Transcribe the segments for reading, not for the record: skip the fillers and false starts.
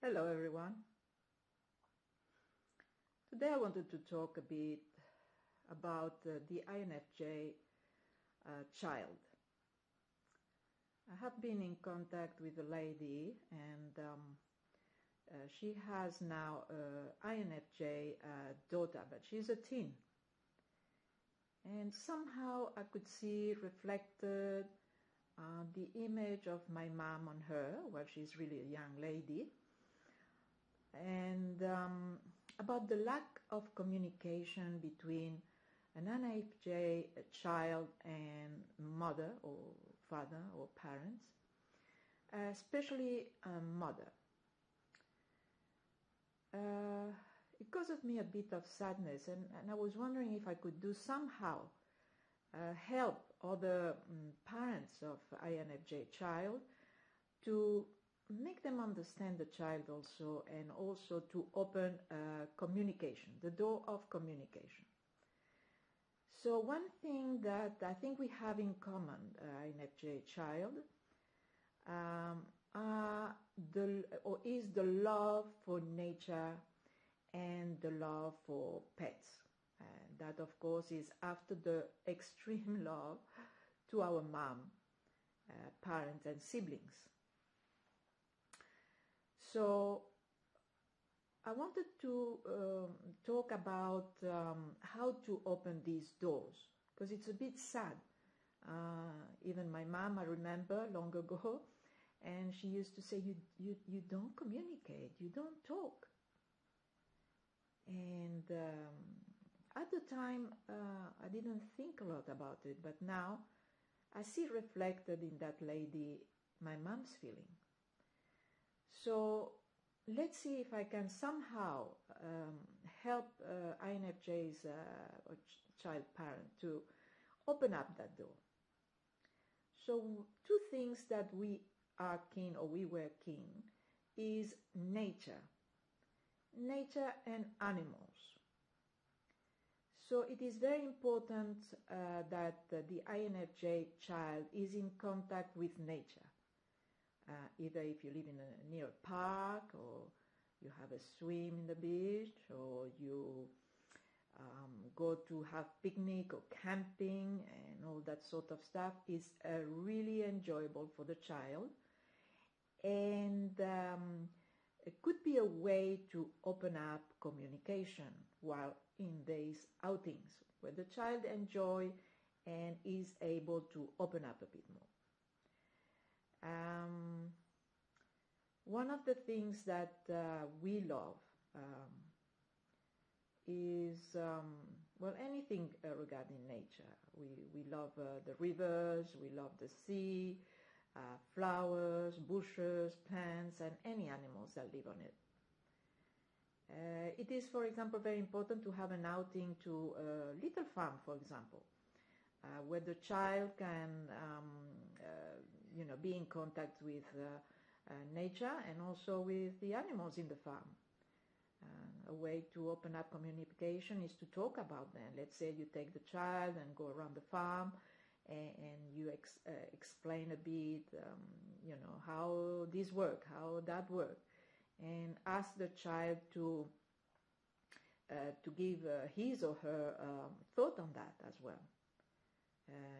Hello everyone. Today I wanted to talk a bit about the INFJ child. I have been in contact with a lady and she has now an INFJ daughter, but she's a teen. And somehow I could see reflected the image of my mom on her, well, she's really a young lady. And about the lack of communication between an INFJ child and mother or father or parents, especially mother. It caused me a bit of sadness, and I was wondering if I could do somehow help other parents of INFJ child to make them understand the child also, and also to open communication, the door of communication. So one thing that I think we have in common, INFJ child, is the love for nature and the love for pets. And that, of course, is after the extreme love to our mom, parents and siblings. So I wanted to talk about how to open these doors, because it's a bit sad. Even my mom, I remember long ago, and she used to say, you don't communicate, you don't talk. And at the time, I didn't think a lot about it, but now I see reflected in that lady my mom's feeling. So let's see if I can somehow help INFJ's child parent to open up that door. So two things that we are keen, or we were keen, is nature and animals. So it is very important that the INFJ child is in contact with nature. Either if you live near a park, or you have a swim in the beach, or you go to have picnic or camping and all that sort of stuff, is really enjoyable for the child. And it could be a way to open up communication while in these outings, where the child enjoys and is able to open up a bit more. One of the things that we love is, well, anything regarding nature. We love the rivers, we love the sea, flowers, bushes, plants, and any animals that live on it. It is, for example, very important to have an outing to a little farm, for example, where the child can, be in contact with nature and also with the animals in the farm. A way to open up communication is to talk about them. Let's say you take the child and go around the farm, and you explain a bit, how this work, how that work, and ask the child to give his or her thought on that as well.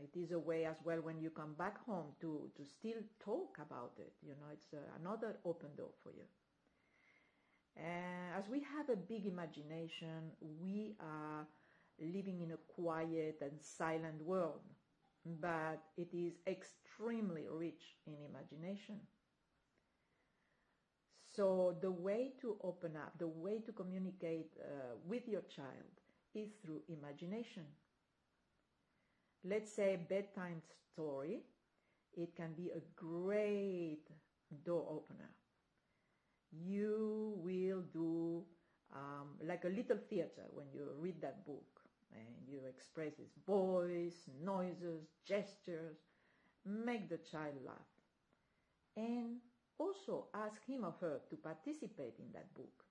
It is a way as well, when you come back home, to still talk about it. It's another open door for you. As we have a big imagination, we are living in a quiet and silent world, but it is extremely rich in imagination. So the way to open up, the way to communicate with your child is through imagination. Let's say a bedtime story, it can be a great door opener. You will do like a little theater when you read that book, and you express his voice, noises, gestures, make the child laugh. And also ask him or her to participate in that book.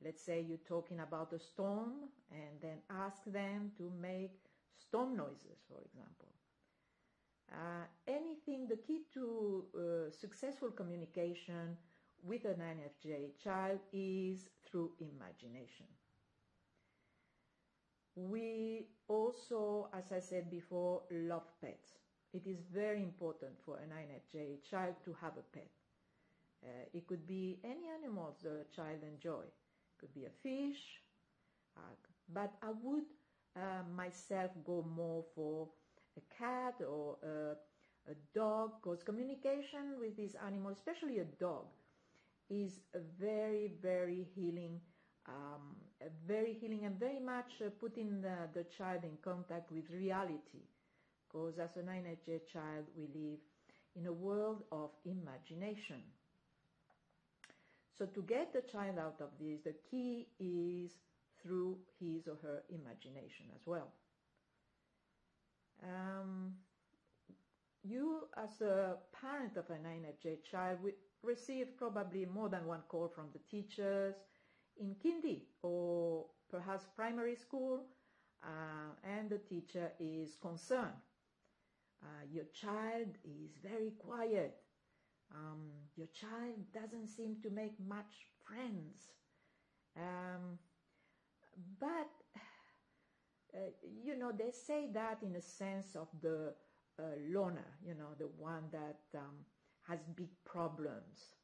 Let's say you're talking about a storm, and then ask them to make storm noises, for example. Anything, the key to successful communication with an INFJ child is through imagination. We also, as I said before, love pets. It is very important for an INFJ child to have a pet. It could be any animals the child enjoy. It could be a fish, but I would myself go more for a cat or a dog, because communication with these animals, especially a dog, is a very, very healing, and very much putting the child in contact with reality. Because as an INFJ child, we live in a world of imagination. So to get the child out of this, the key is through his or her imagination as well. You, as a parent of an INFJ child, will receive probably more than one call from the teachers in kindy or perhaps primary school, and the teacher is concerned. Your child is very quiet. Your child doesn't seem to make much friends. But they say that in a sense of the loner, the one that has big problems.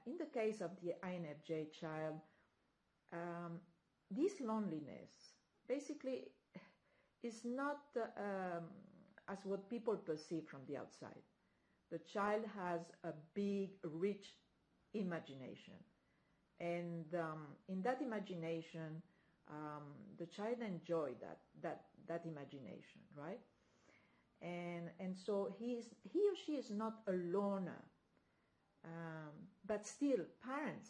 In the case of the INFJ child, this loneliness basically is not as what people perceive from the outside. The child has a big, rich imagination. And in that imagination, the child enjoys that imagination, right? And so he or she is not a loner. But still, parents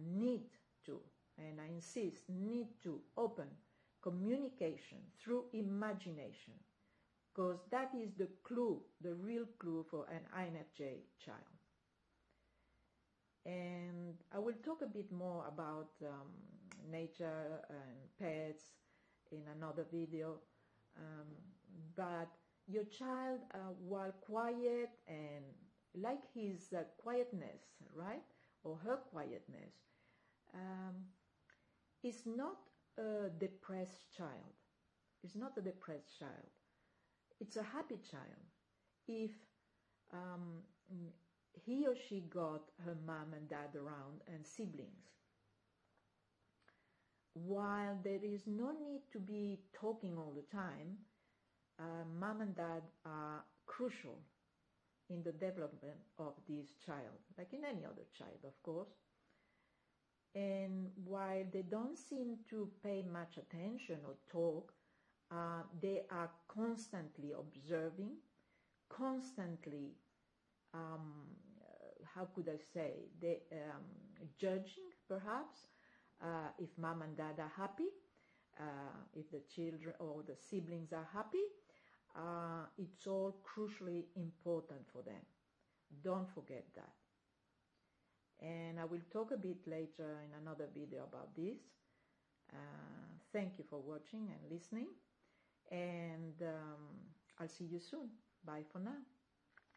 need to, and I insist, need to open communication through imagination, because that is the clue, the real clue for an INFJ child. And I will talk a bit more about nature and pets in another video. But your child, while quiet and like his quietness, right, or her quietness, is not a depressed child. It's not a depressed child. It's a happy child if he or she got her mom and dad around and siblings. While there is no need to be talking all the time, mom and dad are crucial in the development of this child, like in any other child, of course. And while they don't seem to pay much attention or talk, they are constantly observing, constantly, how could I say, judging perhaps, if mom and dad are happy, if the children or the siblings are happy. It's all crucially important for them. Don't forget that. And I will talk a bit later in another video about this. Thank you for watching and listening. And I'll see you soon. Bye for now.